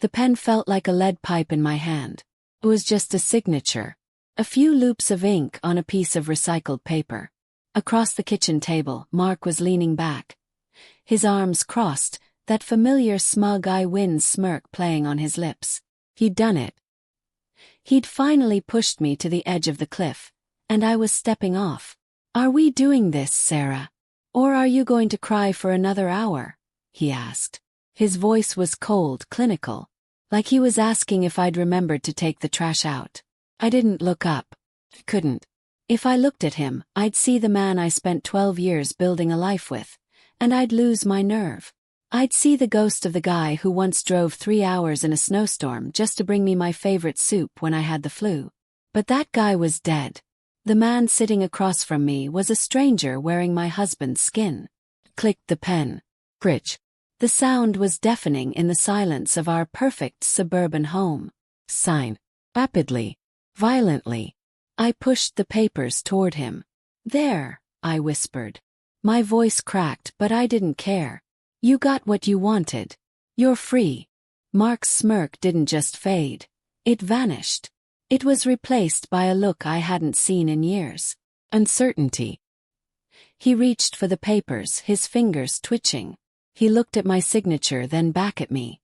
The pen felt like a lead pipe in my hand. It was just a signature. A few loops of ink on a piece of recycled paper. Across the kitchen table, Mark was leaning back. His arms crossed, that familiar smug I win smirk playing on his lips. He'd done it. He'd finally pushed me to the edge of the cliff, and I was stepping off. "Are we doing this, Sarah? Or are you going to cry for another hour?" he asked. His voice was cold, clinical, like he was asking if I'd remembered to take the trash out. I didn't look up. Couldn't. If I looked at him, I'd see the man I spent 12 years building a life with, and I'd lose my nerve. I'd see the ghost of the guy who once drove 3 hours in a snowstorm just to bring me my favorite soup when I had the flu. But that guy was dead. The man sitting across from me was a stranger wearing my husband's skin. Clicked the pen. Critch. The sound was deafening in the silence of our perfect suburban home. Sign. Rapidly. Violently. I pushed the papers toward him. "There," I whispered. My voice cracked, but I didn't care. "You got what you wanted. You're free." Mark's smirk didn't just fade. It vanished. It was replaced by a look I hadn't seen in years. Uncertainty. He reached for the papers, his fingers twitching. He looked at my signature, then back at me.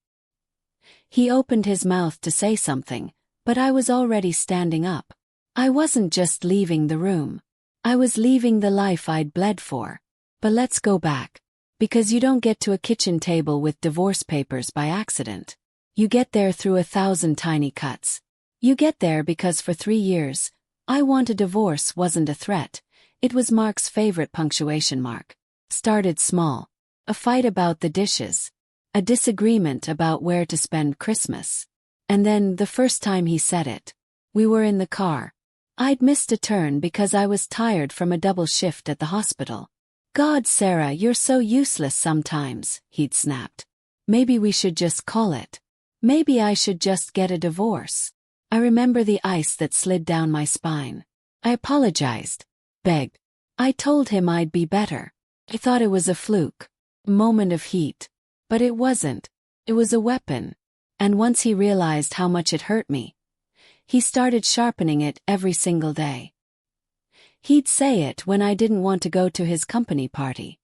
He opened his mouth to say something, but I was already standing up. I wasn't just leaving the room. I was leaving the life I'd bled for. But let's go back. Because you don't get to a kitchen table with divorce papers by accident. You get there through 1,000 tiny cuts. You get there because for 3 years, "I want a divorce" wasn't a threat. It was Mark's favorite punctuation mark. Started small. A fight about the dishes. A disagreement about where to spend Christmas. And then, the first time he said it, we were in the car. I'd missed a turn because I was tired from a double shift at the hospital. "God, Sarah, you're so useless sometimes," he'd snapped. "Maybe we should just call it. Maybe I should just get a divorce." I remember the ice that slid down my spine. I apologized. Begged. I told him I'd be better. I thought it was a fluke. Moment of heat. But it wasn't. It was a weapon. And once he realized how much it hurt me, he started sharpening it every single day. He'd say it when I didn't want to go to his company party.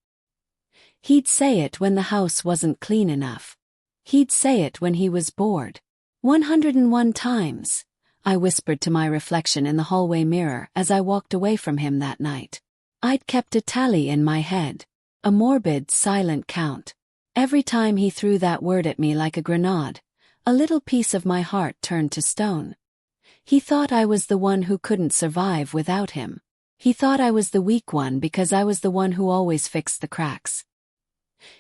He'd say it when the house wasn't clean enough. He'd say it when he was bored. 101 times, I whispered to my reflection in the hallway mirror as I walked away from him that night. I'd kept a tally in my head. A morbid, silent count. Every time he threw that word at me like a grenade, a little piece of my heart turned to stone. He thought I was the one who couldn't survive without him. He thought I was the weak one because I was the one who always fixed the cracks.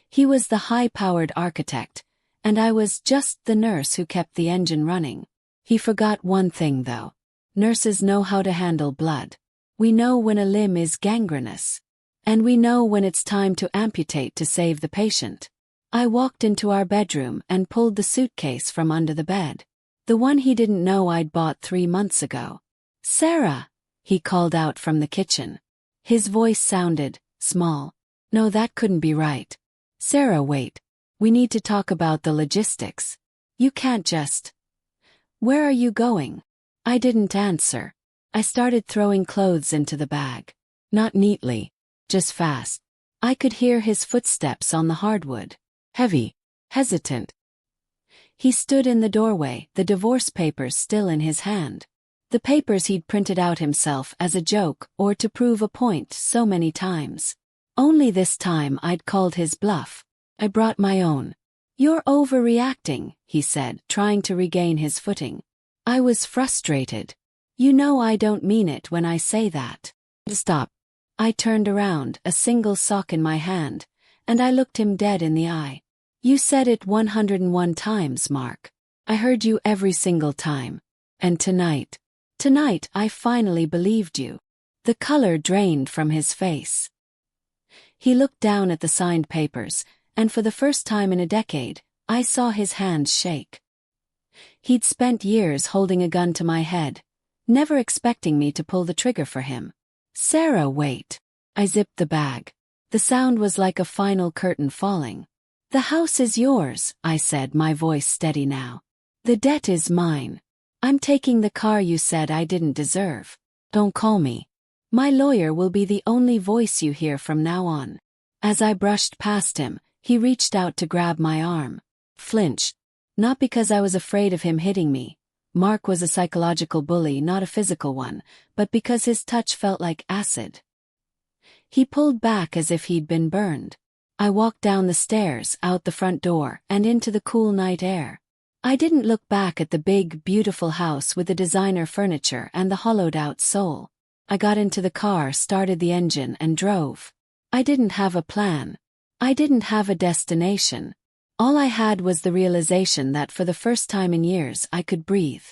He was the high-powered architect, and I was just the nurse who kept the engine running. He forgot one thing though. Nurses know how to handle blood. We know when a limb is gangrenous. And we know when it's time to amputate to save the patient. I walked into our bedroom and pulled the suitcase from under the bed. The one he didn't know I'd bought 3 months ago. "Sarah," he called out from the kitchen. His voice sounded small. No, that couldn't be right. "Sarah, wait. We need to talk about the logistics. You can't just..." "Where are you going?" I didn't answer. I started throwing clothes into the bag. Not neatly. Just fast. I could hear his footsteps on the hardwood. Heavy. Hesitant. He stood in the doorway, the divorce papers still in his hand. The papers he'd printed out himself as a joke or to prove a point so many times. Only this time I'd called his bluff. I brought my own. "You're overreacting," he said, trying to regain his footing. I was frustrated. "You know I don't mean it when I say that." "Stop." I turned around, a single sock in my hand, and I looked him dead in the eye. "You said it 101 times, Mark. I heard you every single time. And tonight I finally believed you." The color drained from his face. He looked down at the signed papers, and for the first time in a decade, I saw his hands shake. He'd spent years holding a gun to my head, never expecting me to pull the trigger for him. "Sarah, wait." I zipped the bag. The sound was like a final curtain falling. "The house is yours," I said, my voice steady now. The debt is mine. I'm taking the car you said I didn't deserve. Don't call me. My lawyer will be the only voice you hear from now on. As I brushed past him, he reached out to grab my arm. Flinched. Not because I was afraid of him hitting me. Mark was a psychological bully, not a physical one, but because his touch felt like acid. He pulled back as if he'd been burned. I walked down the stairs, out the front door, and into the cool night air. I didn't look back at the big, beautiful house with the designer furniture and the hollowed-out soul. I got into the car, started the engine, and drove. I didn't have a plan. I didn't have a destination. All I had was the realization that for the first time in years I could breathe.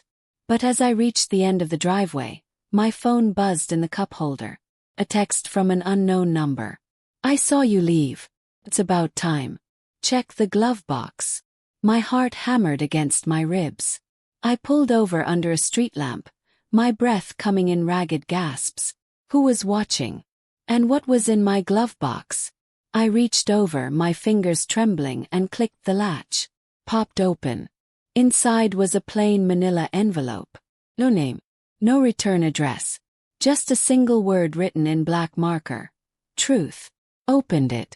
But as I reached the end of the driveway, my phone buzzed in the cup holder. A text from an unknown number. I saw you leave. It's about time. Check the glove box. My heart hammered against my ribs. I pulled over under a street lamp, my breath coming in ragged gasps. Who was watching? And what was in my glove box? I reached over, my fingers trembling, and clicked the latch. Popped open. Inside was a plain manila envelope. No name. No return address. Just a single word written in black marker. Truth. Opened it.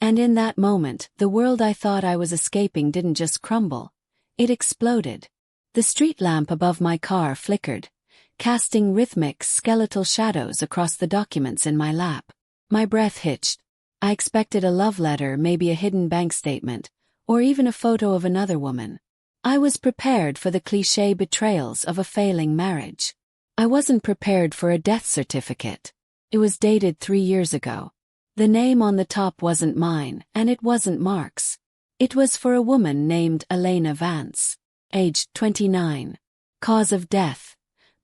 And in that moment, the world I thought I was escaping didn't just crumble. It exploded. The street lamp above my car flickered, casting rhythmic, skeletal shadows across the documents in my lap. My breath hitched. I expected a love letter, maybe a hidden bank statement, or even a photo of another woman. I was prepared for the cliché betrayals of a failing marriage. I wasn't prepared for a death certificate. It was dated 3 years ago. The name on the top wasn't mine, and it wasn't Mark's. It was for a woman named Elena Vance. Age 29. Cause of death.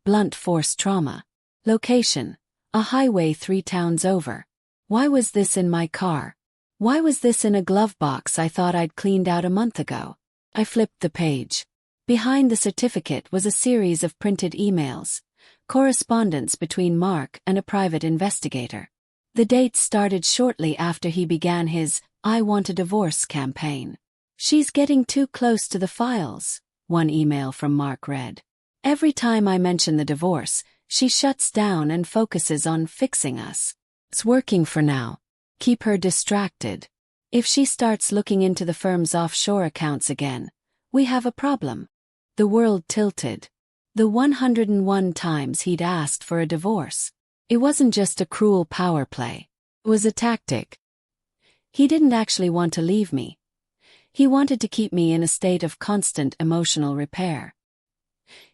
Blunt force trauma. Location. A highway 3 towns over. Why was this in my car? Why was this in a glove box I thought I'd cleaned out a month ago? I flipped the page. Behind the certificate was a series of printed emails. Correspondence between Mark and a private investigator. The dates started shortly after he began his "I want a divorce" campaign. She's getting too close to the files, one email from Mark read. Every time I mention the divorce, she shuts down and focuses on fixing us. It's working for now. Keep her distracted. If she starts looking into the firm's offshore accounts again, we have a problem. The world tilted. The 101 times he'd asked for a divorce. It wasn't just a cruel power play. It was a tactic. He didn't actually want to leave me. He wanted to keep me in a state of constant emotional repair.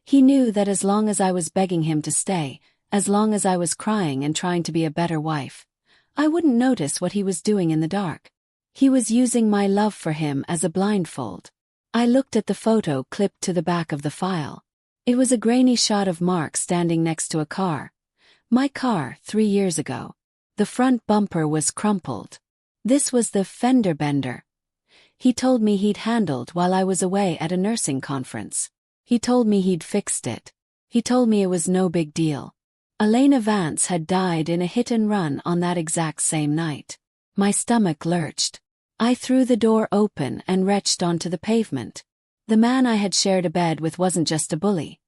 He knew that as long as I was begging him to stay, as long as I was crying and trying to be a better wife, I wouldn't notice what he was doing in the dark. He was using my love for him as a blindfold. I looked at the photo clipped to the back of the file. It was a grainy shot of Mark standing next to a car. My car, 3 years ago. The front bumper was crumpled. This was the fender bender he told me he'd handled while I was away at a nursing conference. He told me he'd fixed it. He told me it was no big deal. Elena Vance had died in a hit-and-run on that exact same night. My stomach lurched. I threw the door open and retched onto the pavement. The man I had shared a bed with wasn't just a bully.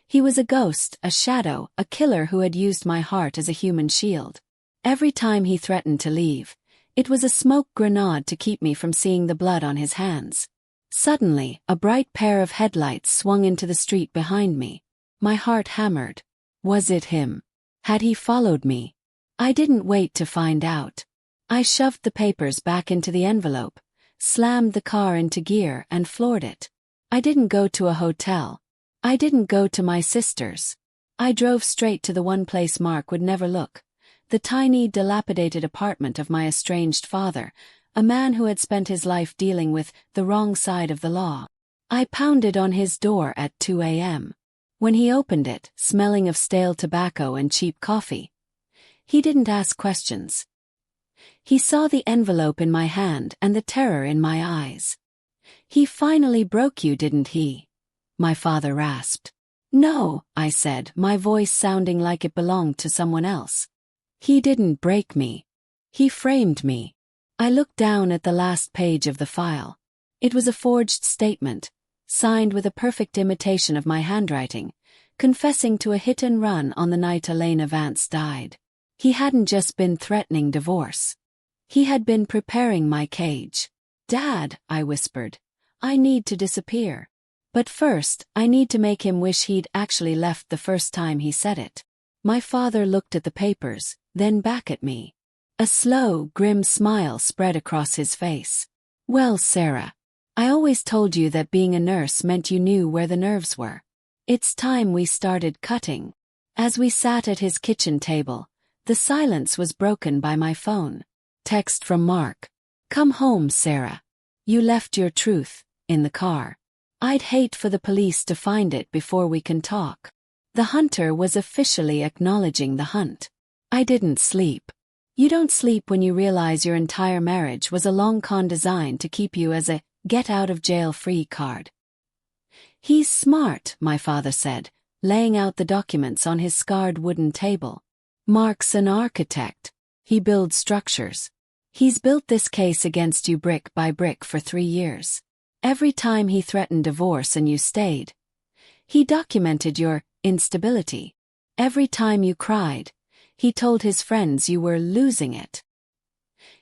He was a ghost, a shadow, a killer who had used my heart as a human shield. Every time he threatened to leave, it was a smoke grenade to keep me from seeing the blood on his hands. Suddenly, a bright pair of headlights swung into the street behind me. My heart hammered. Was it him? Had he followed me? I didn't wait to find out. I shoved the papers back into the envelope, slammed the car into gear and floored it. I didn't go to a hotel. I didn't go to my sister's. I drove straight to the one place Mark would never look, the tiny, dilapidated apartment of my estranged father, a man who had spent his life dealing with the wrong side of the law. I pounded on his door at 2 a.m. When he opened it, smelling of stale tobacco and cheap coffee, he didn't ask questions. He saw the envelope in my hand and the terror in my eyes. He finally broke you, didn't he? My father rasped. No, I said, my voice sounding like it belonged to someone else. He didn't break me. He framed me. I looked down at the last page of the file. It was a forged statement, signed with a perfect imitation of my handwriting, confessing to a hit and run on the night Elena Vance died. He hadn't just been threatening divorce. He had been preparing my cage. "Dad," I whispered, "I need to disappear. But first, I need to make him wish he'd actually left the first time he said it." My father looked at the papers, then back at me. A slow, grim smile spread across his face. "Well, Sarah, I always told you that being a nurse meant you knew where the nerves were. It's time we started cutting." As we sat at his kitchen table, the silence was broken by my phone. Text from Mark. "Come home, Sarah. You left your truth in the car. I'd hate for the police to find it before we can talk." The hunter was officially acknowledging the hunt. I didn't sleep. You don't sleep when you realize your entire marriage was a long con designed to keep you as a get-out-of-jail-free card. "He's smart," my father said, laying out the documents on his scarred wooden table. "Mark's an architect. He builds structures. He's built this case against you brick by brick for 3 years. Every time he threatened divorce and you stayed. He documented your instability. Every time you cried, he told his friends you were losing it.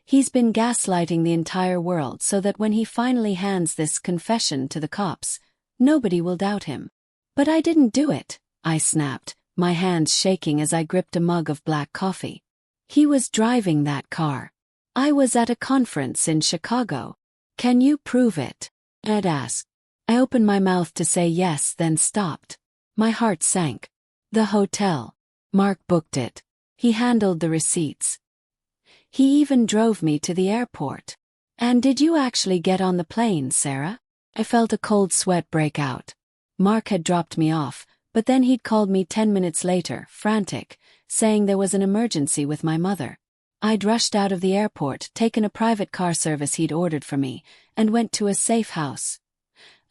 He's been gaslighting the entire world so that when he finally hands this confession to the cops, nobody will doubt him." "But I didn't do it," I snapped, my hands shaking as I gripped a mug of black coffee. "He was driving that car. I was at a conference in Chicago." "Can you prove it?" Ed asked. I opened my mouth to say yes, then stopped. My heart sank. "The hotel. Mark booked it. He handled the receipts. He even drove me to the airport." "And did you actually get on the plane, Sarah?" I felt a cold sweat break out. Mark had dropped me off, but then he'd called me 10 minutes later, frantic, saying there was an emergency with my mother. I'd rushed out of the airport, taken a private car service he'd ordered for me, and went to a safe house.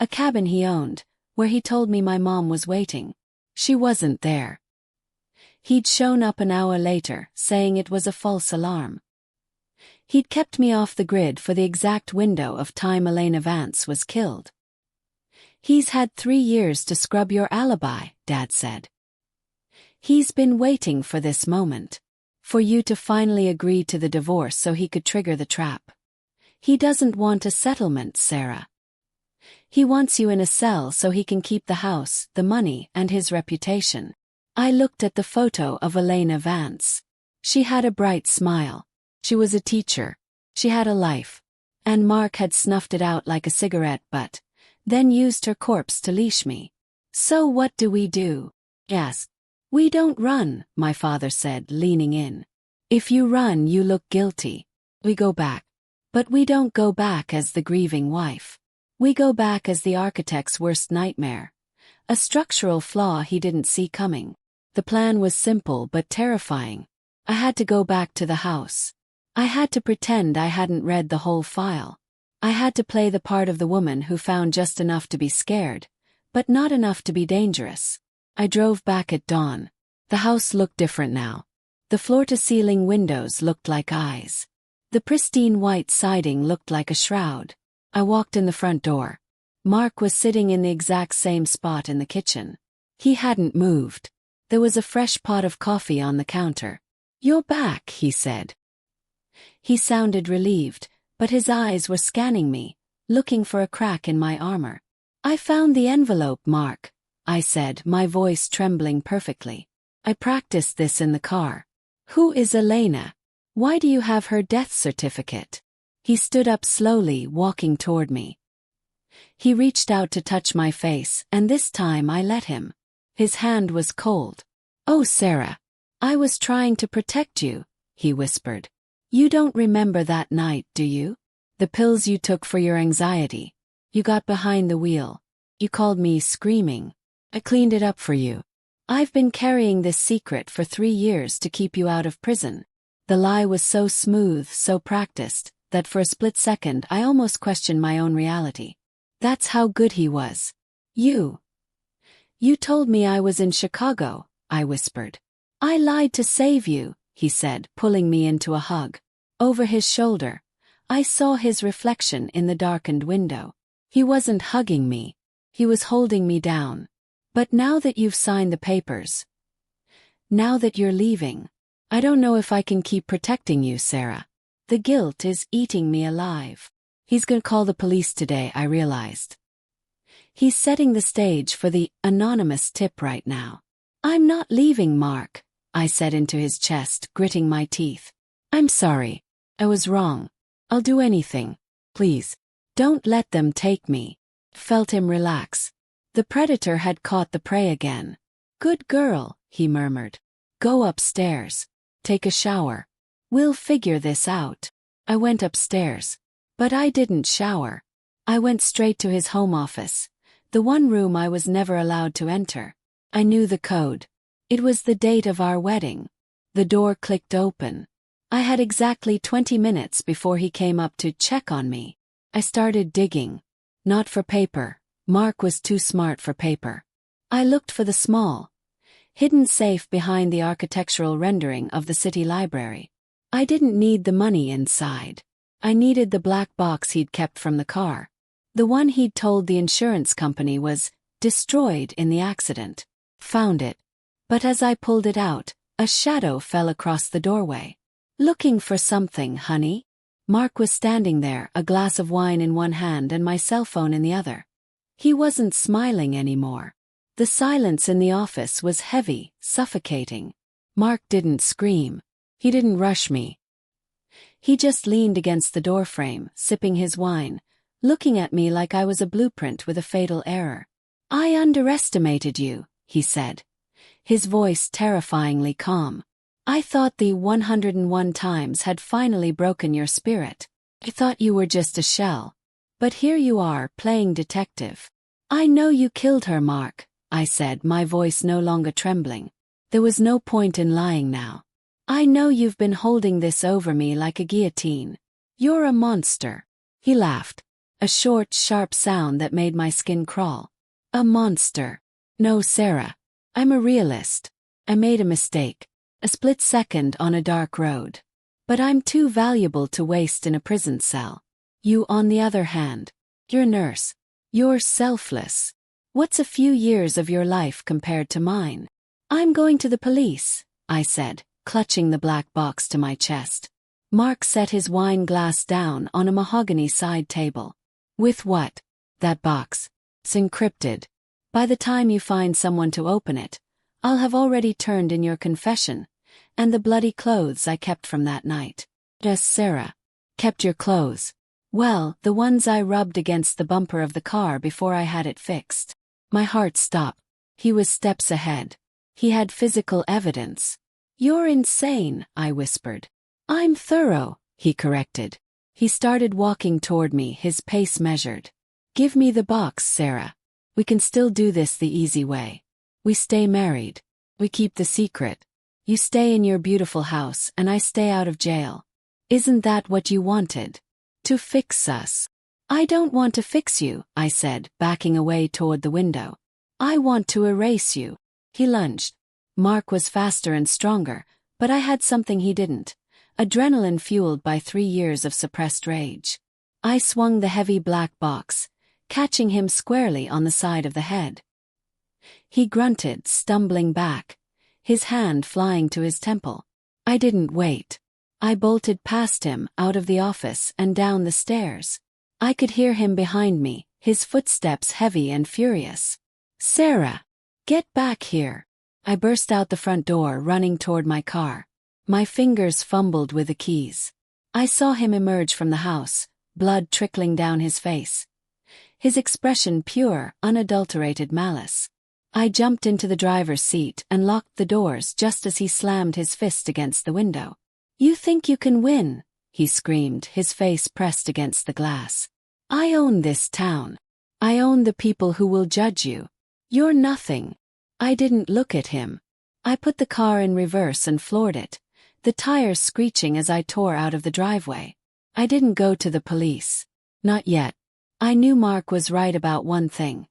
A cabin he owned, where he told me my mom was waiting. She wasn't there. He'd shown up an hour later, saying it was a false alarm. He'd kept me off the grid for the exact window of time Elena Vance was killed. "He's had 3 years to scrub your alibi," Dad said. "He's been waiting for this moment. For you to finally agree to the divorce so he could trigger the trap. He doesn't want a settlement, Sarah. He wants you in a cell so he can keep the house, the money, and his reputation." I looked at the photo of Elena Vance. She had a bright smile. She was a teacher. She had a life. And Mark had snuffed it out like a cigarette butt, then used her corpse to leash me. "So what do we do?" I asked. "We don't run," my father said, leaning in. "If you run, you look guilty. We go back. But we don't go back as the grieving wife. We go back as the architect's worst nightmare. A structural flaw he didn't see coming. The plan was simple but terrifying. I had to go back to the house. I had to pretend I hadn't read the whole file. I had to play the part of the woman who found just enough to be scared, but not enough to be dangerous." I drove back at dawn. The house looked different now. The floor-to-ceiling windows looked like eyes. The pristine white siding looked like a shroud. I walked in the front door. Mark was sitting in the exact same spot in the kitchen. He hadn't moved. There was a fresh pot of coffee on the counter. "You're back," he said. He sounded relieved, but his eyes were scanning me, looking for a crack in my armor. "I found the envelope, Mark," I said, my voice trembling perfectly. "I practiced this in the car. Who is Elena? Why do you have her death certificate?" He stood up slowly, walking toward me. He reached out to touch my face, and this time I let him. His hand was cold. "Oh, Sarah, I was trying to protect you," he whispered. "You don't remember that night, do you? The pills you took for your anxiety. You got behind the wheel. You called me screaming. I cleaned it up for you. I've been carrying this secret for 3 years to keep you out of prison." The lie was so smooth, so practiced, that for a split second I almost questioned my own reality. That's how good he was. You told me I was in Chicago," I whispered. "I lied to save you," he said, pulling me into a hug. Over his shoulder, I saw his reflection in the darkened window. He wasn't hugging me. He was holding me down. But now that you've signed the papers, now that you're leaving, I don't know if I can keep protecting you, Sarah. The guilt is eating me alive. He's gonna call the police today, I realized. He's setting the stage for the anonymous tip right now. I'm not leaving, Mark, I said into his chest, gritting my teeth. I'm sorry. I was wrong. I'll do anything. Please. Don't let them take me. Felt him relax. The predator had caught the prey again. Good girl, he murmured. Go upstairs. Take a shower. We'll figure this out. I went upstairs. But I didn't shower. I went straight to his home office, the one room I was never allowed to enter. I knew the code. It was the date of our wedding. The door clicked open. I had exactly 20 minutes before he came up to check on me. I started digging. Not for paper. Mark was too smart for paper. I looked for the small, hidden safe behind the architectural rendering of the city library. I didn't need the money inside. I needed the black box he'd kept from the car. The one he'd told the insurance company was destroyed in the accident. Found it. But as I pulled it out, a shadow fell across the doorway. Looking for something, honey? Mark was standing there, a glass of wine in one hand and my cell phone in the other. He wasn't smiling anymore. The silence in the office was heavy, suffocating. Mark didn't scream. He didn't rush me. He just leaned against the doorframe, sipping his wine, looking at me like I was a blueprint with a fatal error. I underestimated you, he said, his voice terrifyingly calm. I thought the 101 times had finally broken your spirit. I thought you were just a shell. But here you are, playing detective. I know you killed her, Mark, I said, my voice no longer trembling. There was no point in lying now. I know you've been holding this over me like a guillotine. You're a monster. He laughed. A short, sharp sound that made my skin crawl. A monster. No, Sarah. I'm a realist. I made a mistake. A split second on a dark road. But I'm too valuable to waste in a prison cell. You, on the other hand, you're a nurse. You're selfless. What's a few years of your life compared to mine? I'm going to the police, I said, clutching the black box to my chest. Mark set his wine glass down on a mahogany side table. With what? That box. It's encrypted. By the time you find someone to open it, I'll have already turned in your confession, and the bloody clothes I kept from that night. Yes, Sarah. Kept your clothes. Well, the ones I rubbed against the bumper of the car before I had it fixed. My heart stopped. He was steps ahead. He had physical evidence. You're insane, I whispered. I'm thorough, he corrected. He started walking toward me, his pace measured. Give me the box, Sarah. We can still do this the easy way. We stay married. We keep the secret. You stay in your beautiful house and I stay out of jail. Isn't that what you wanted? To fix us. I don't want to fix you, I said, backing away toward the window. I want to erase you. He lunged. Mark was faster and stronger, but I had something he didn't. Adrenaline fueled by 3 years of suppressed rage. I swung the heavy black box, catching him squarely on the side of the head. He grunted, stumbling back, his hand flying to his temple. I didn't wait. I bolted past him, out of the office and down the stairs. I could hear him behind me, his footsteps heavy and furious. Sarah! Get back here! I burst out the front door, running toward my car. My fingers fumbled with the keys. I saw him emerge from the house, blood trickling down his face. His expression pure, unadulterated malice. I jumped into the driver's seat and locked the doors just as he slammed his fist against the window. You think you can win? He screamed, his face pressed against the glass. I own this town. I own the people who will judge you. You're nothing. I didn't look at him. I put the car in reverse and floored it, the tires screeching as I tore out of the driveway. I didn't go to the police. Not yet. I knew Mark was right about one thing.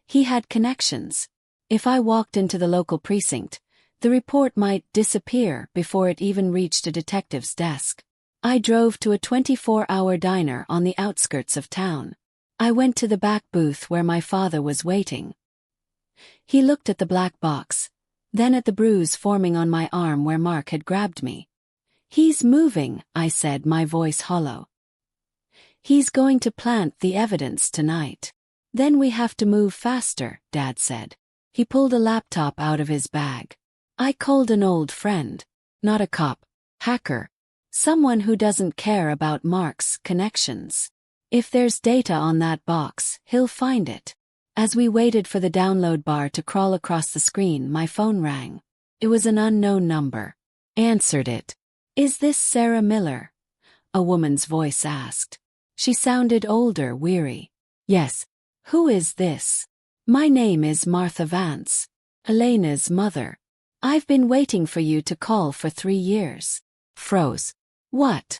He had connections. If I walked into the local precinct, the report might disappear before it even reached a detective's desk. I drove to a 24-hour diner on the outskirts of town. I went to the back booth where my father was waiting. He looked at the black box, then at the bruise forming on my arm where Mark had grabbed me. "He's moving," I said, my voice hollow. "He's going to plant the evidence tonight. Then we have to move faster," Dad said. He pulled a laptop out of his bag. "I called an old friend. Not a cop. Hacker. Someone who doesn't care about Mark's connections. If there's data on that box, he'll find it." As we waited for the download bar to crawl across the screen, my phone rang. It was an unknown number. Answered it. "Is this Sarah Miller?" a woman's voice asked. She sounded older, weary. "Yes. Who is this?" "My name is Martha Vance, Elena's mother. I've been waiting for you to call for 3 years." Froze. "What?"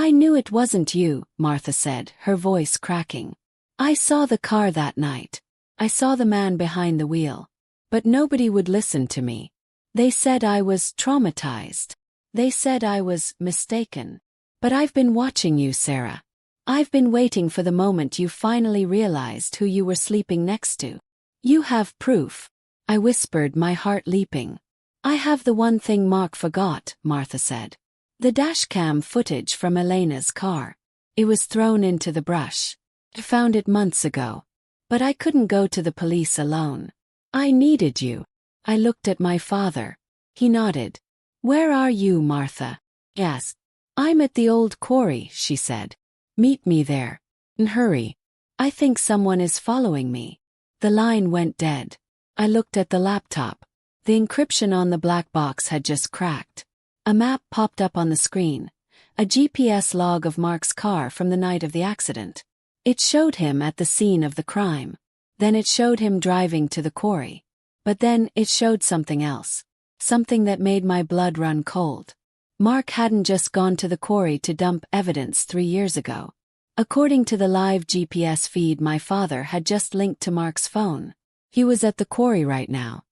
"I knew it wasn't you," Martha said, her voice cracking. "I saw the car that night. I saw the man behind the wheel. But nobody would listen to me. They said I was traumatized. They said I was mistaken. But I've been watching you, Sarah. I've been waiting for the moment you finally realized who you were sleeping next to. You have proof," I whispered, my heart leaping. "I have the one thing Mark forgot," Martha said. "The dashcam footage from Elena's car. It was thrown into the brush. I found it months ago. But I couldn't go to the police alone. I needed you." I looked at my father. He nodded. "Where are you, Martha?" "Yes. I'm at the old quarry," she said. "Meet me there. And hurry. I think someone is following me." The line went dead. I looked at the laptop. The encryption on the black box had just cracked. A map popped up on the screen. A GPS log of Mark's car from the night of the accident. It showed him at the scene of the crime. Then it showed him driving to the quarry. But then it showed something else. Something that made my blood run cold. Mark hadn't just gone to the quarry to dump evidence 3 years ago. According to the live GPS feed my father had just linked to Mark's phone, he was at the quarry right now.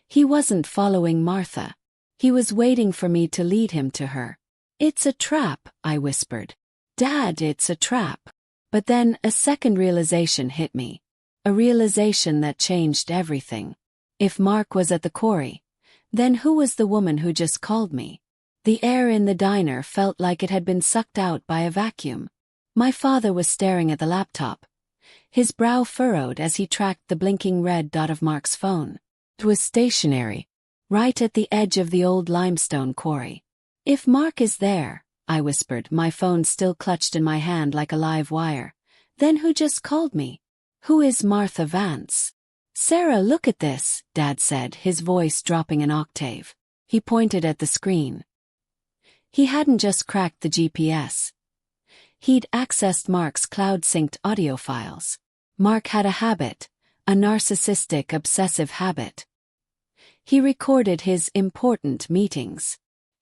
He wasn't following Martha. He was waiting for me to lead him to her. "It's a trap," I whispered. "Dad, it's a trap." But then a second realization hit me. A realization that changed everything. If Mark was at the quarry, then who was the woman who just called me? The air in the diner felt like it had been sucked out by a vacuum. My father was staring at the laptop. His brow furrowed as he tracked the blinking red dot of Mark's phone. It was stationary, right at the edge of the old limestone quarry. "If Mark is there," I whispered, my phone still clutched in my hand like a live wire, "then who just called me? Who is Martha Vance?" "Sarah, look at this," Dad said, his voice dropping an octave. He pointed at the screen. He hadn't just cracked the GPS. He'd accessed Mark's cloud-synced audio files. Mark had a habit, a narcissistic, obsessive habit. He recorded his important meetings.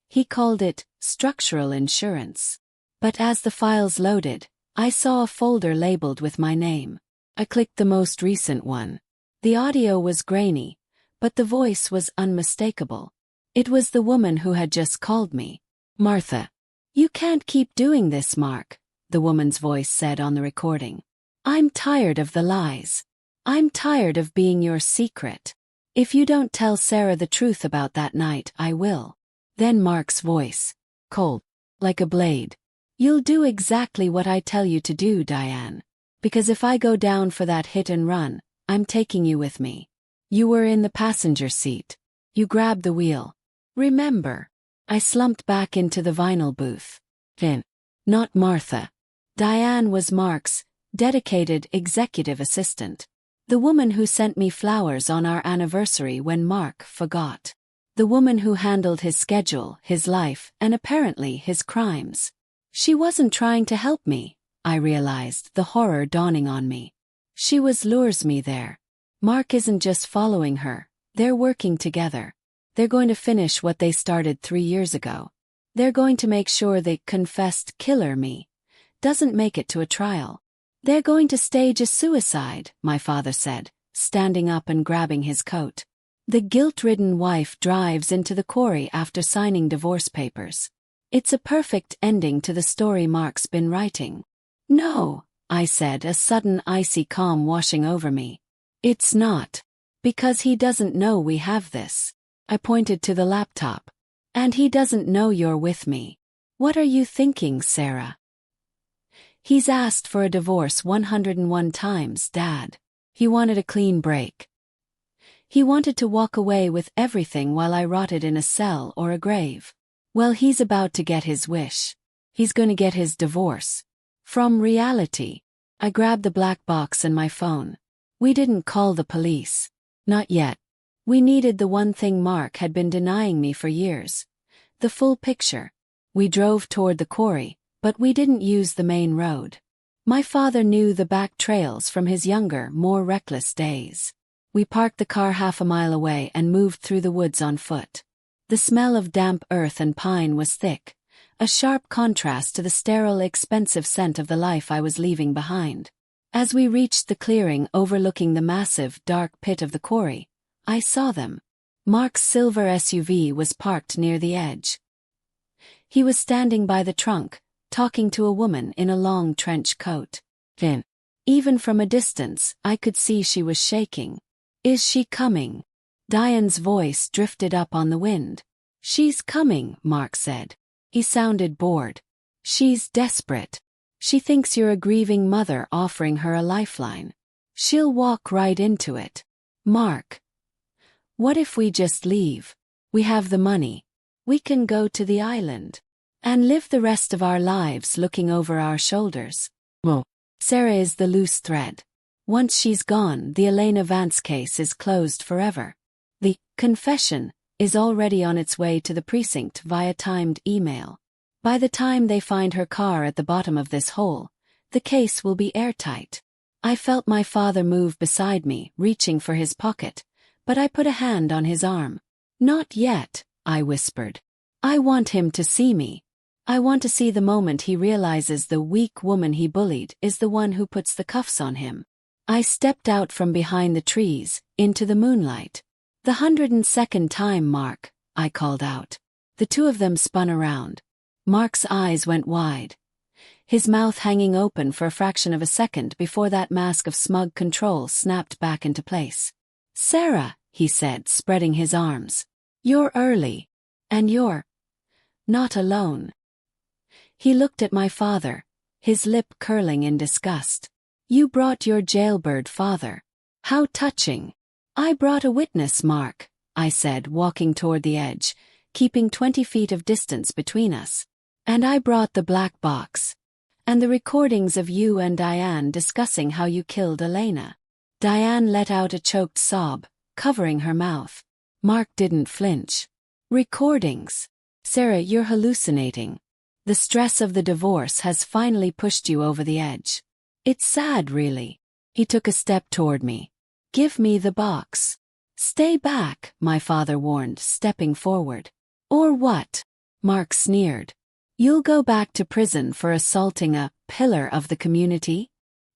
He called it structural insurance. But as the files loaded, I saw a folder labeled with my name. I clicked the most recent one. The audio was grainy, but the voice was unmistakable. It was the woman who had just called me. "Martha, you can't keep doing this, Mark," the woman's voice said on the recording. "I'm tired of the lies. I'm tired of being your secret. If you don't tell Sarah the truth about that night, I will." Then Mark's voice, cold, like a blade. "You'll do exactly what I tell you to do, Diane. Because if I go down for that hit and run, I'm taking you with me. You were in the passenger seat. You grabbed the wheel. Remember?" I slumped back into the vinyl booth. Not Martha. Diane was Mark's dedicated executive assistant. The woman who sent me flowers on our anniversary when Mark forgot. The woman who handled his schedule, his life, and apparently his crimes. She wasn't trying to help me, I realized, the horror dawning on me. She lures me there. Mark isn't just following her, they're working together. They're going to finish what they started 3 years ago. They're going to make sure the confessed killer me doesn't make it to a trial. They're going to stage a suicide, my father said, standing up and grabbing his coat. The guilt-ridden wife drives into the quarry after signing divorce papers. It's a perfect ending to the story Mark's been writing. "No," I said, a sudden icy calm washing over me. It's not. Because he doesn't know we have this. I pointed to the laptop. And he doesn't know you're with me. What are you thinking, Sarah? He's asked for a divorce 101 times, Dad. He wanted a clean break. He wanted to walk away with everything while I rotted in a cell or a grave. Well, he's about to get his wish. He's going to get his divorce. From reality. I grabbed the black box and my phone. We didn't call the police. Not yet. We needed the one thing Mark had been denying me for years. The full picture. We drove toward the quarry, but we didn't use the main road. My father knew the back trails from his younger, more reckless days. We parked the car half a mile away and moved through the woods on foot. The smell of damp earth and pine was thick, a sharp contrast to the sterile, expensive scent of the life I was leaving behind. As we reached the clearing overlooking the massive, dark pit of the quarry, I saw them. Mark's silver SUV was parked near the edge. He was standing by the trunk, talking to a woman in a long trench coat. Even from a distance, I could see she was shaking. Is she coming? Diane's voice drifted up on the wind. She's coming, Mark said. He sounded bored. She's desperate. She thinks you're a grieving mother offering her a lifeline. She'll walk right into it. Mark. What if we just leave? We have the money. We can go to the island. And live the rest of our lives looking over our shoulders. Well, Sarah is the loose thread. Once she's gone, the Elena Vance case is closed forever. The confession is already on its way to the precinct via timed email. By the time they find her car at the bottom of this hole, the case will be airtight. I felt my father move beside me, reaching for his pocket, but I put a hand on his arm. Not yet, I whispered. I want him to see me. I want to see the moment he realizes the weak woman he bullied is the one who puts the cuffs on him. I stepped out from behind the trees, into the moonlight. The 102nd time, Mark, I called out. The two of them spun around. Mark's eyes went wide, his mouth hanging open for a fraction of a second before that mask of smug control snapped back into place. Sarah, he said, spreading his arms. You're early. And you're not alone. He looked at my father, his lip curling in disgust. You brought your jailbird father. How touching. I brought a witness, Mark, I said, walking toward the edge, keeping 20 feet of distance between us. And I brought the black box. And the recordings of you and Diane discussing how you killed Elena. Diane let out a choked sob, covering her mouth. Mark didn't flinch. Recordings. Sarah, you're hallucinating. The stress of the divorce has finally pushed you over the edge. It's sad, really. He took a step toward me. Give me the box. Stay back, my father warned, stepping forward. Or what? Mark sneered. You'll go back to prison for assaulting a pillar of the community?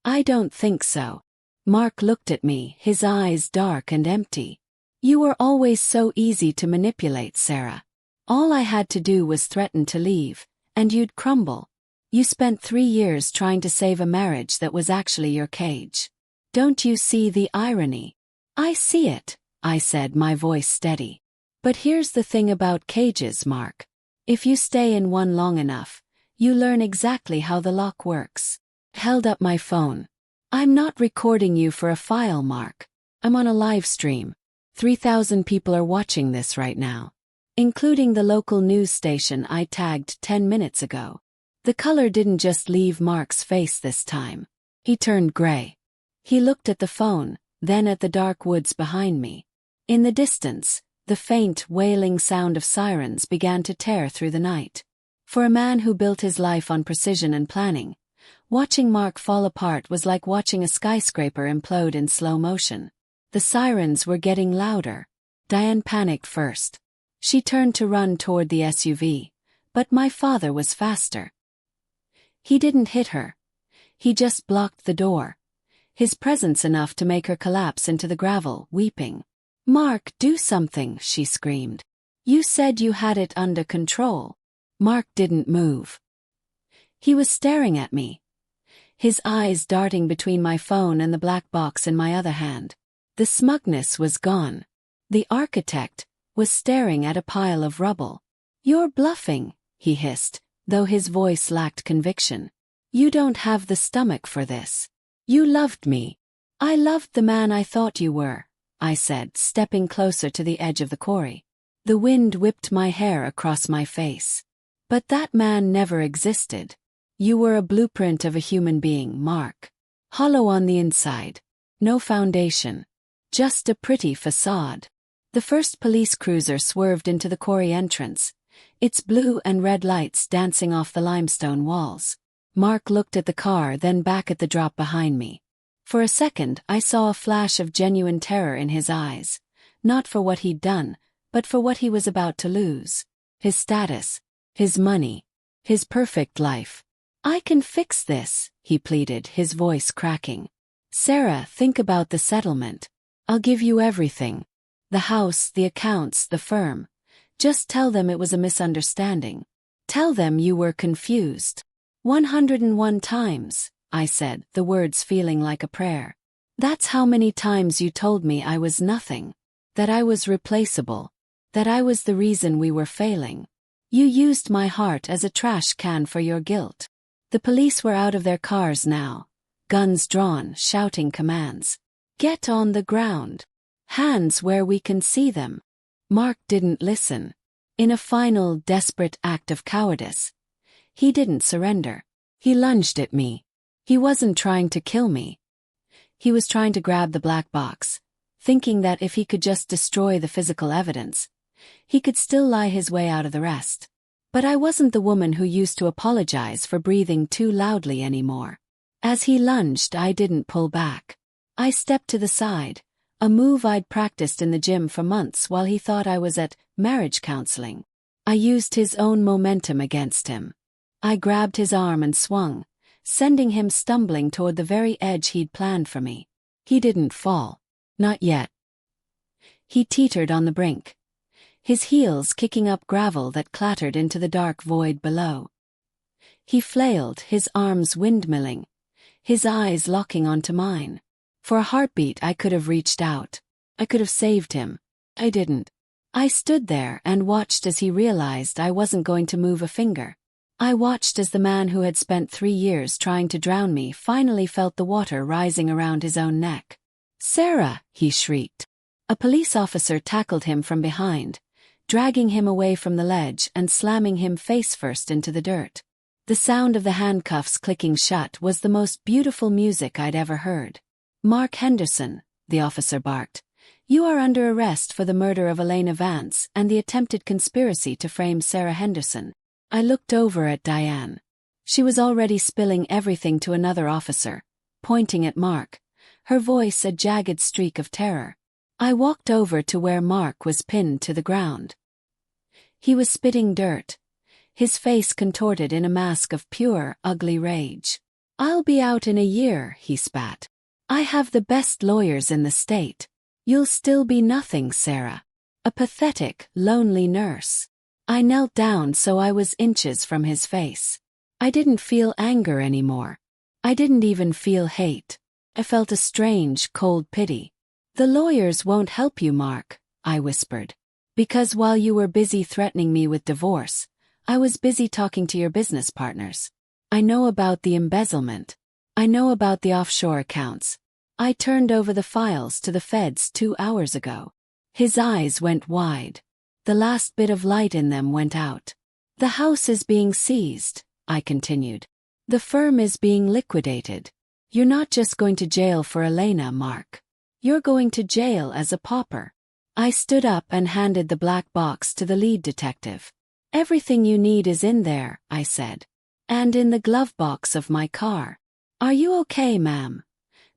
I don't think so. Mark looked at me, his eyes dark and empty. You were always so easy to manipulate, Sarah. All I had to do was threaten to leave, and you'd crumble. You spent 3 years trying to save a marriage that was actually your cage. Don't you see the irony? I see it, I said, my voice steady. But here's the thing about cages, Mark. If you stay in one long enough, you learn exactly how the lock works. Held up my phone. I'm not recording you for a file, Mark. I'm on a live stream. 3,000 people are watching this right now, including the local news station I tagged 10 minutes ago. The color didn't just leave Mark's face this time. He turned gray. He looked at the phone, then at the dark woods behind me. In the distance, the faint, wailing sound of sirens began to tear through the night. For a man who built his life on precision and planning, watching Mark fall apart was like watching a skyscraper implode in slow motion. The sirens were getting louder. Diane panicked first. She turned to run toward the SUV, but my father was faster. He didn't hit her. He just blocked the door. His presence enough to make her collapse into the gravel, weeping. Mark, do something, she screamed. You said you had it under control. Mark didn't move. He was staring at me. his eyes darting between my phone and the black box in my other hand. The smugness was gone. The architect was staring at a pile of rubble. "You're bluffing," he hissed, though his voice lacked conviction. "You don't have the stomach for this. You loved me." "I loved the man I thought you were," I said, stepping closer to the edge of the quarry. The wind whipped my hair across my face. "But that man never existed. You were a blueprint of a human being, Mark. Hollow on the inside. No foundation. Just a pretty facade." The first police cruiser swerved into the quarry entrance, its blue and red lights dancing off the limestone walls. Mark looked at the car, then back at the drop behind me. For a second, I saw a flash of genuine terror in his eyes, not for what he'd done, but for what he was about to lose. His status, his money, his perfect life. "I can fix this," he pleaded, his voice cracking. "Sarah, think about the settlement. I'll give you everything. The house, the accounts, the firm. Just tell them it was a misunderstanding. Tell them you were confused." 101 times, I said, the words feeling like a prayer. "That's how many times you told me I was nothing. That I was replaceable. That I was the reason we were failing. You used my heart as a trash can for your guilt." The police were out of their cars now, guns drawn, shouting commands. "Get on the ground. Hands where we can see them." Mark didn't listen. In a final, desperate act of cowardice, he didn't surrender. He lunged at me. He wasn't trying to kill me. He was trying to grab the black box, thinking that if he could just destroy the physical evidence, he could still lie his way out of the rest. But I wasn't the woman who used to apologize for breathing too loudly anymore. As he lunged, I didn't pull back. I stepped to the side, a move I'd practiced in the gym for months while he thought I was at marriage counseling. I used his own momentum against him. I grabbed his arm and swung, sending him stumbling toward the very edge he'd planned for me. He didn't fall. Not yet. He teetered on the brink, his heels kicking up gravel that clattered into the dark void below. He flailed, his arms windmilling, his eyes locking onto mine. For a heartbeat I could have reached out. I could have saved him. I didn't. I stood there and watched as he realized I wasn't going to move a finger. I watched as the man who had spent 3 years trying to drown me finally felt the water rising around his own neck. "Sarah!" he shrieked. A police officer tackled him from behind, dragging him away from the ledge and slamming him face first into the dirt. The sound of the handcuffs clicking shut was the most beautiful music I'd ever heard. "Mark Henderson," the officer barked, "you are under arrest for the murder of Elena Vance and the attempted conspiracy to frame Sarah Henderson." I looked over at Diane. She was already spilling everything to another officer, pointing at Mark, her voice a jagged streak of terror. I walked over to where Mark was pinned to the ground. He was spitting dirt, his face contorted in a mask of pure, ugly rage. "I'll be out in a year," he spat. "I have the best lawyers in the state. You'll still be nothing, Sarah. A pathetic, lonely nurse." I knelt down so I was inches from his face. I didn't feel anger anymore. I didn't even feel hate. I felt a strange, cold pity. "The lawyers won't help you, Mark," I whispered. "Because while you were busy threatening me with divorce, I was busy talking to your business partners. I know about the embezzlement. I know about the offshore accounts. I turned over the files to the feds 2 hours ago." His eyes went wide. The last bit of light in them went out. "The house is being seized," I continued. "The firm is being liquidated. You're not just going to jail for Elena, Mark. You're going to jail as a pauper." I stood up and handed the black box to the lead detective. "Everything you need is in there," I said. "And in the glove box of my car." "Are you okay, ma'am?"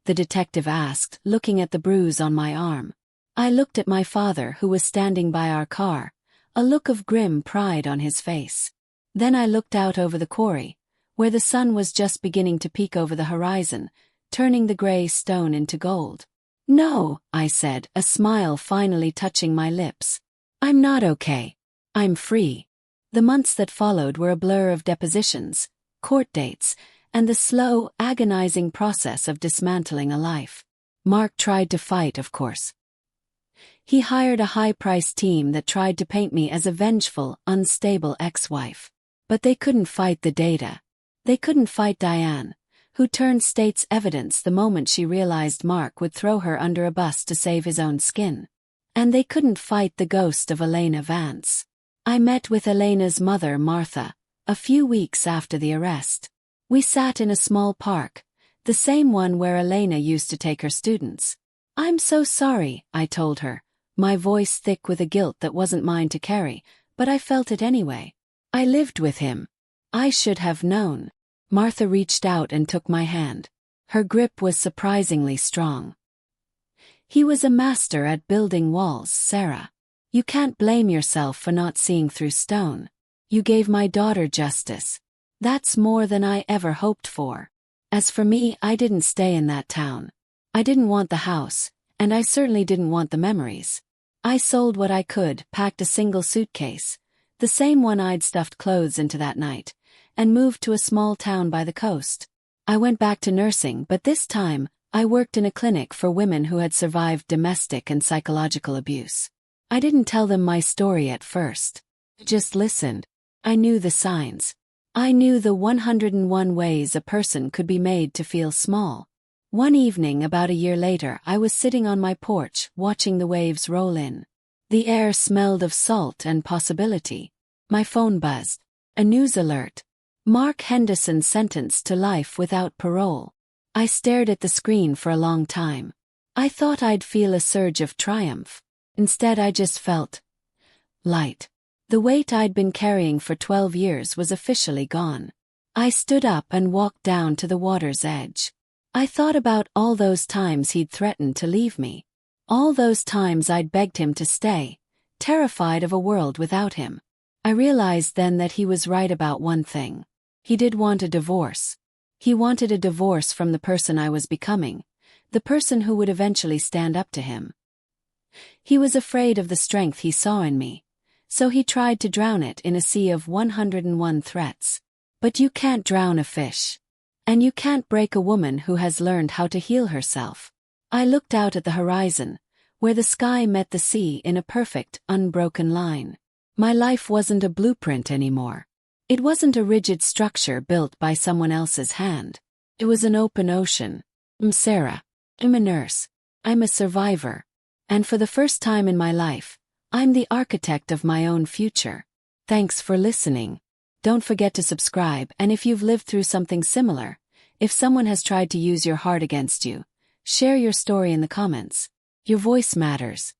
the detective asked, looking at the bruise on my arm. I looked at my father, who was standing by our car, a look of grim pride on his face. Then I looked out over the quarry, where the sun was just beginning to peek over the horizon, turning the gray stone into gold. "No," I said, a smile finally touching my lips. "I'm not okay. I'm free." The months that followed were a blur of depositions, court dates, and the slow, agonizing process of dismantling a life. Mark tried to fight, of course. He hired a high-priced team that tried to paint me as a vengeful, unstable ex-wife. But they couldn't fight the data. They couldn't fight Diane, who turned state's evidence the moment she realized Mark would throw her under a bus to save his own skin. And they couldn't fight the ghost of Elena Vance. I met with Elena's mother, Martha, a few weeks after the arrest. We sat in a small park, the same one where Elena used to take her students. "I'm so sorry," I told her, my voice thick with a guilt that wasn't mine to carry, but I felt it anyway. "I lived with him. I should have known." Martha reached out and took my hand. Her grip was surprisingly strong. "He was a master at building walls, Sarah. You can't blame yourself for not seeing through stone. You gave my daughter justice. That's more than I ever hoped for. As for me, I didn't stay in that town. I didn't want the house, and I certainly didn't want the memories. I sold what I could, packed a single suitcase, the same one I'd stuffed clothes into that night, and moved to a small town by the coast. I went back to nursing, but this time, I worked in a clinic for women who had survived domestic and psychological abuse. I didn't tell them my story at first. I just listened. I knew the signs. I knew the 101 ways a person could be made to feel small. One evening about a year later, I was sitting on my porch, watching the waves roll in. The air smelled of salt and possibility. My phone buzzed. A news alert. Mark Henderson sentenced to life without parole. I stared at the screen for a long time. I thought I'd feel a surge of triumph. Instead, I just felt light. The weight I'd been carrying for 12 years was officially gone. I stood up and walked down to the water's edge. I thought about all those times he'd threatened to leave me. All those times I'd begged him to stay, terrified of a world without him. I realized then that he was right about one thing. He did want a divorce. He wanted a divorce from the person I was becoming, the person who would eventually stand up to him. He was afraid of the strength he saw in me, so he tried to drown it in a sea of 101 threats. But you can't drown a fish. And you can't break a woman who has learned how to heal herself. I looked out at the horizon, where the sky met the sea in a perfect, unbroken line. My life wasn't a blueprint anymore. It wasn't a rigid structure built by someone else's hand. It was an open ocean. I'm Sarah. I'm a nurse. I'm a survivor. And for the first time in my life, I'm the architect of my own future. Thanks for listening. Don't forget to subscribe, and if you've lived through something similar, if someone has tried to use your heart against you, share your story in the comments. Your voice matters.